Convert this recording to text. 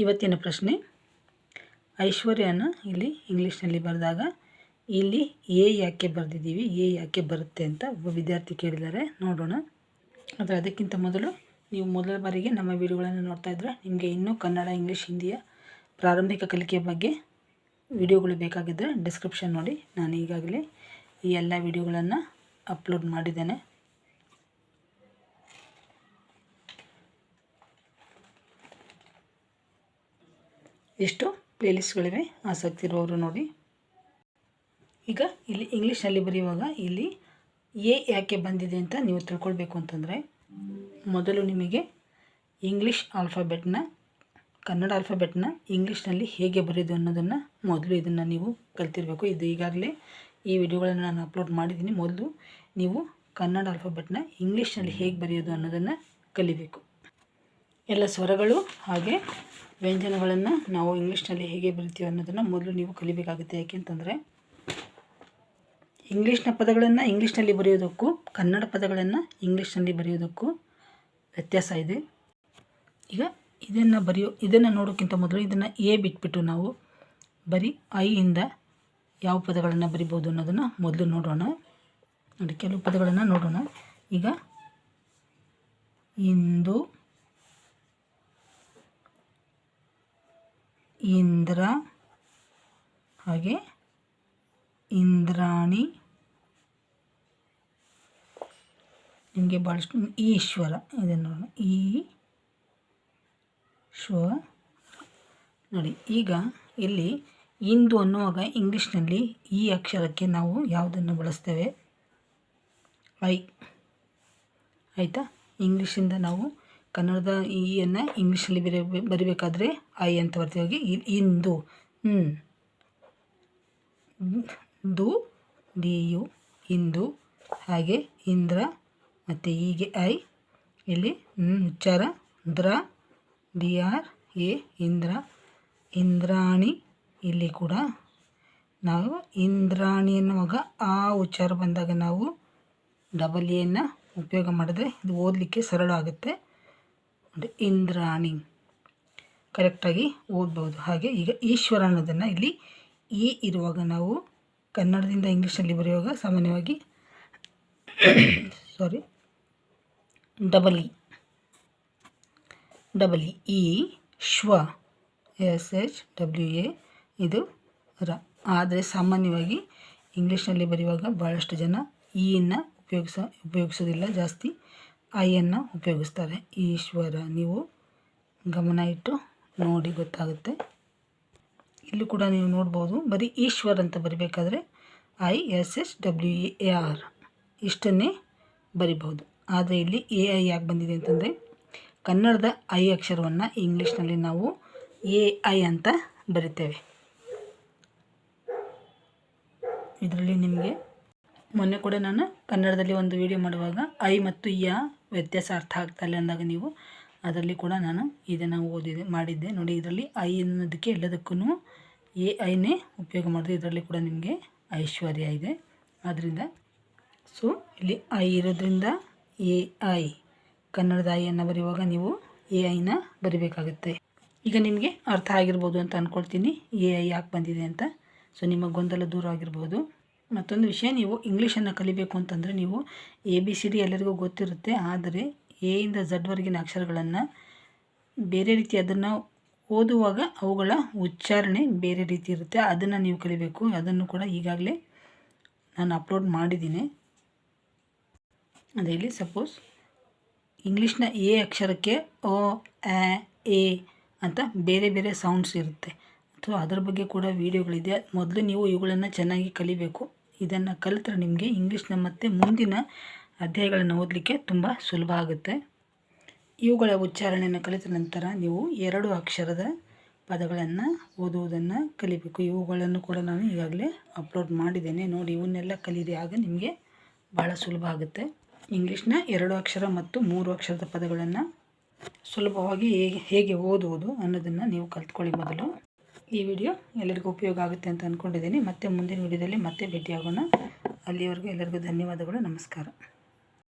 ಇವತ್ತಿನ ಪ್ರಶ್ನೆ, ಐಶ್ವರ್ಯನ ಇಲ್ಲಿ ಇಂಗ್ಲೀಷ್ನಲ್ಲಿ ಬರೆದಾಗ ಇಲ್ಲಿ ಎ ಯಾಕೆ ಬರೆದಿದ್ದೀವಿ, ಎ ಯಾಕೆ ಬರುತ್ತೆ ಅಂತ ಒಬ್ಬ ವಿದ್ಯಾರ್ಥಿ ಕೇಳಿದ್ದಾರೆ. ನೋಡೋಣ. ಆದರೆ ಅದಕ್ಕಿಂತ ಮೊದಲು ನೀವು ಮೊದಲ ಬಾರಿಗೆ ನಮ್ಮ ವಿಡಿಯೋಗಳನ್ನು ನೋಡ್ತಾ ಇದ್ದರೆ ನಿಮಗೆ ಇನ್ನೂ ಕನ್ನಡ, ಇಂಗ್ಲೀಷ್, ಹಿಂದಿಯ ಪ್ರಾರಂಭಿಕ ಕಲಿಕೆಯ ಬಗ್ಗೆ ವಿಡಿಯೋಗಳು ಬೇಕಾಗಿದ್ದರೆ ಡಿಸ್ಕ್ರಿಪ್ಷನ್ ನೋಡಿ. ನಾನು ಈಗಾಗಲೇ ಈ ಎಲ್ಲ ವಿಡಿಯೋಗಳನ್ನು ಅಪ್ಲೋಡ್ ಮಾಡಿದ್ದೇನೆ. ಎಷ್ಟು ಪ್ಲೇಲಿಸ್ಟ್ಗಳಿವೆ, ಆಸಕ್ತಿ ಇರುವವರು ನೋಡಿ. ಈಗ ಇಲ್ಲಿ ಇಂಗ್ಲೀಷ್ನಲ್ಲಿ ಬರೆಯುವಾಗ ಇಲ್ಲಿ ಎ ಯಾಕೆ ಬಂದಿದೆ ಅಂತ ನೀವು ತಿಳ್ಕೊಳ್ಬೇಕು ಅಂತಂದರೆ, ಮೊದಲು ನಿಮಗೆ ಇಂಗ್ಲೀಷ್ ಆಲ್ಫಾಬೆಟ್ನ, ಕನ್ನಡ ಆಲ್ಫಾಬೆಟ್ನ ಇಂಗ್ಲೀಷ್ನಲ್ಲಿ ಹೇಗೆ ಬರೆಯೋದು ಅನ್ನೋದನ್ನು ಮೊದಲು ಇದನ್ನು ನೀವು ಕಲ್ತಿರಬೇಕು. ಇದು ಈಗಾಗಲೇ ಈ ವಿಡಿಯೋಗಳನ್ನು ನಾನು ಅಪ್ಲೋಡ್ ಮಾಡಿದ್ದೀನಿ. ಮೊದಲು ನೀವು ಕನ್ನಡ ಆಲ್ಫಾಬೆಟ್ನ ಇಂಗ್ಲೀಷ್ನಲ್ಲಿ ಹೇಗೆ ಬರೆಯೋದು ಅನ್ನೋದನ್ನು ಕಲಿಬೇಕು. ಎಲ್ಲ ಸ್ವರಗಳು ಹಾಗೆ ವ್ಯಂಜನಗಳನ್ನು ನಾವು ಇಂಗ್ಲೀಷ್ನಲ್ಲಿ ಹೇಗೆ ಬರಿತೀವಿ ಅನ್ನೋದನ್ನು ಮೊದಲು ನೀವು ಕಲಿಬೇಕಾಗುತ್ತೆ. ಯಾಕೆಂತಂದರೆ ಇಂಗ್ಲೀಷ್ನ ಪದಗಳನ್ನು ಇಂಗ್ಲೀಷ್ನಲ್ಲಿ ಬರೆಯೋದಕ್ಕೂ ಕನ್ನಡ ಪದಗಳನ್ನು ಇಂಗ್ಲೀಷ್ನಲ್ಲಿ ಬರೆಯೋದಕ್ಕೂ ವ್ಯತ್ಯಾಸ ಇದೆ. ಈಗ ಇದನ್ನು ನೋಡೋಕ್ಕಿಂತ ಮೊದಲು ಇದನ್ನು ಎ ಬಿಟ್ಬಿಟ್ಟು ನಾವು ಬರೀ ಐ ಇಂದ ಯಾವ ಪದಗಳನ್ನು ಬರಿಬೋದು ಅನ್ನೋದನ್ನು ಮೊದಲು ನೋಡೋಣ. ನೋಡಿ, ಕೆಲವು ಪದಗಳನ್ನು ನೋಡೋಣ. ಈಗ ಇಂದು, ಇಂದ್ರ, ಹಾಗೆ ಇಂದ್ರಾಣಿ, ನಿಮಗೆ ಭಾಳಷ್ಟು ಈಶ್ವರ, ಇದನ್ನು ನೋಡೋಣ. ಈಶ್ವರ ನೋಡಿ. ಈಗ ಇಲ್ಲಿ ಇಂದು ಅನ್ನುವಾಗ ಇಂಗ್ಲೀಷ್ನಲ್ಲಿ ಈ ಅಕ್ಷರಕ್ಕೆ ನಾವು ಯಾವುದನ್ನು ಬಳಸ್ತೇವೆ? ಐ. ಆಯಿತಾ? ಇಂಗ್ಲೀಷಿಂದ ನಾವು ಕನ್ನಡದ ಈಯನ್ನು ಇಂಗ್ಲೀಷಲ್ಲಿ ಬರಿಬೇಕಾದ್ರೆ ಐ ಅಂತ ಬರ್ತೀವಿ. ಇಂದು, ದು, ಡಿ ಯು, ಇಂದು, ಹಾಗೆ ಇಂದ್ರ, ಮತ್ತು ಹೀಗೆ ಐ, ಇಲ್ಲಿ ಉಚ್ಚಾರ ದ್ರ, D R A, Indra. Indrani, ಇಲ್ಲಿ ಕೂಡ ನಾವು ಇಂದ್ರಾಣಿ ಎನ್ನುವಾಗ ಆ ಉಚ್ಚಾರ ಬಂದಾಗ ನಾವು ಡಬಲ್ ಎನ್ನು ಉಪಯೋಗ ಮಾಡಿದ್ರೆ ಇದು ಓದಲಿಕ್ಕೆ ಸರಳ ಆಗುತ್ತೆ. ಇಂದ್ರಾಣಿ ಕರೆಕ್ಟಾಗಿ ಓದ್ಬೋದು. ಹಾಗೆ ಈಗ ಈಶ್ವರ ಅನ್ನೋದನ್ನು ಇಲ್ಲಿ ಈ ಇರುವಾಗ ನಾವು ಕನ್ನಡದಿಂದ ಇಂಗ್ಲೀಷಲ್ಲಿ ಬರೆಯುವಾಗ ಸಾಮಾನ್ಯವಾಗಿ ಡಬಲ್ ಇ, ಶ್ವ, ಎಸ್ ಎಚ್ ಡಬ್ಲ್ಯೂ ಎ, ಇದು ರ. ಆದರೆ ಸಾಮಾನ್ಯವಾಗಿ ಇಂಗ್ಲೀಷ್ನಲ್ಲಿ ಬರೆಯುವಾಗ ಭಾಳಷ್ಟು ಜನ ಇಯನ್ನು ಉಪಯೋಗಿಸೋದಿಲ್ಲ, ಜಾಸ್ತಿ ಐಯನ್ನು ಉಪಯೋಗಿಸ್ತಾರೆ. ಈಶ್ವರ ನೀವು ಗಮನ ಇಟ್ಟು ನೋಡಿ, ಗೊತ್ತಾಗುತ್ತೆ. ಇಲ್ಲೂ ಕೂಡ ನೀವು ನೋಡ್ಬೋದು, ಬರೀ ಈಶ್ವರ್ ಅಂತ ಬರಿಬೇಕಾದ್ರೆ I S H W A R ಇಷ್ಟನ್ನೇ ಬರಿಬಹುದು. ಆದರೆ ಇಲ್ಲಿ ಎ ಐ ಯಾಕೆ ಬಂದಿದೆ ಅಂತಂದರೆ, ಕನ್ನಡದ ಐ ಅಕ್ಷರವನ್ನು ಇಂಗ್ಲೀಷ್ನಲ್ಲಿ ನಾವು ಎ ಐ ಅಂತ ಬರಿತೇವೆ. ಇದರಲ್ಲಿ ನಿಮಗೆ ಮೊನ್ನೆ ಕೂಡ ನಾನು ಕನ್ನಡದಲ್ಲಿ ಒಂದು ವಿಡಿಯೋ ಮಾಡುವಾಗ ಐ ಮತ್ತು ಯ ವ್ಯತ್ಯಾಸ ಅರ್ಥ ಆಗ್ತಾಯಿಲ್ಲ ಅಂದಾಗ ನೀವು ಅದರಲ್ಲಿ ಕೂಡ ನಾನು ಇದನ್ನು ಮಾಡಿದ್ದೆ ನೋಡಿ. ಇದರಲ್ಲಿ ಐ ಅನ್ನೋದಕ್ಕೆ ಎಲ್ಲದಕ್ಕೂ ಎ ಐನೇ ಉಪಯೋಗ ಮಾಡಿದೆ. ಇದರಲ್ಲಿ ಕೂಡ ನಿಮಗೆ ಐಶ್ವರ್ಯ ಇದೆ. ಆದ್ದರಿಂದ ಇಲ್ಲಿ ಐ ಇರೋದ್ರಿಂದ ಎ ಐ, ಕನ್ನಡದ ಐಯನ್ನು ಬರೆಯುವಾಗ ನೀವು ಎ ಐನ ಬರಿಬೇಕಾಗುತ್ತೆ. ಈಗ ನಿಮಗೆ ಅರ್ಥ ಆಗಿರ್ಬೋದು ಅಂತ ಅಂದ್ಕೊಳ್ತೀನಿ ಎ ಐ ಯಾಕೆ ಬಂದಿದೆ ಅಂತ. ನಿಮ್ಮ ಗೊಂದಲ ದೂರ ಆಗಿರ್ಬೋದು. ಮತ್ತೊಂದು ವಿಷಯ, ನೀವು ಇಂಗ್ಲೀಷನ್ನು ಕಲಿಬೇಕು ಅಂತಂದರೆ ನೀವು ABCD ಎಲ್ಲರಿಗೂ ಗೊತ್ತಿರುತ್ತೆ. ಆದರೆ ಎ ಇಂದ ಝಡ್ವರೆಗಿನ ಅಕ್ಷರಗಳನ್ನು ಬೇರೆ ರೀತಿ, ಅದನ್ನು ಓದುವಾಗ ಅವುಗಳ ಉಚ್ಚಾರಣೆ ಬೇರೆ ರೀತಿ ಇರುತ್ತೆ. ಅದನ್ನು ನೀವು ಕಲಿಬೇಕು. ಅದನ್ನು ಕೂಡ ಈಗಾಗಲೇ ನಾನು ಅಪ್ಲೋಡ್ ಮಾಡಿದ್ದೀನಿ. ಅದೇ ಇಲ್ಲಿ ಸಪೋಸ್ ಇಂಗ್ಲೀಷ್ನ ಎ ಅಕ್ಷರಕ್ಕೆ ಒ, ಎ, ಎ ಅಂತ ಬೇರೆ ಬೇರೆ ಸೌಂಡ್ಸ್ ಇರುತ್ತೆ. ಅದರ ಬಗ್ಗೆ ಕೂಡ ವಿಡಿಯೋಗಳಿದೆ. ಮೊದಲು ನೀವು ಇವುಗಳನ್ನು ಚೆನ್ನಾಗಿ ಕಲಿಬೇಕು. ಇದನ್ನು ಕಲಿತ್ರೆ ನಿಮಗೆ ಇಂಗ್ಲೀಷ್ನ ಮತ್ತು ಮುಂದಿನ ಅಧ್ಯಾಯಗಳನ್ನು ಓದಲಿಕ್ಕೆ ತುಂಬ ಸುಲಭ ಆಗುತ್ತೆ. ಇವುಗಳ ಉಚ್ಚಾರಣೆಯನ್ನು ಕಲಿತ ನಂತರ ನೀವು 2 ಅಕ್ಷರದ ಪದಗಳನ್ನು ಓದುವುದನ್ನು ಕಲಿಬೇಕು. ಇವುಗಳನ್ನು ಕೂಡ ನಾನು ಈಗಾಗಲೇ ಅಪ್ಲೋಡ್ ಮಾಡಿದ್ದೇನೆ ನೋಡಿ. ಇವನ್ನೆಲ್ಲ ಕಲೀರಿ, ಆಗ ನಿಮಗೆ ಭಾಳ ಸುಲಭ ಆಗುತ್ತೆ. ಇಂಗ್ಲೀಷ್ನ 2 ಅಕ್ಷರ ಮತ್ತು 3 ಅಕ್ಷರದ ಪದಗಳನ್ನು ಸುಲಭವಾಗಿ ಹೇಗೆ ಓದುವುದು ಅನ್ನೋದನ್ನು ನೀವು ಕಲ್ತ್ಕೊಳ್ಳಿ ಮೊದಲು. ಈ ವಿಡಿಯೋ ಎಲ್ಲರಿಗೂ ಉಪಯೋಗ ಆಗುತ್ತೆ ಅಂತ ಅಂದ್ಕೊಂಡಿದ್ದೀನಿ. ಮತ್ತೆ ಮುಂದಿನ ವಿಡಿಯೋದಲ್ಲಿ ಮತ್ತೆ ಭೇಟಿಯಾಗೋಣ. ಅಲ್ಲಿವರೆಗೂ ಎಲ್ಲರಿಗೂ ಧನ್ಯವಾದಗಳು. ನಮಸ್ಕಾರ.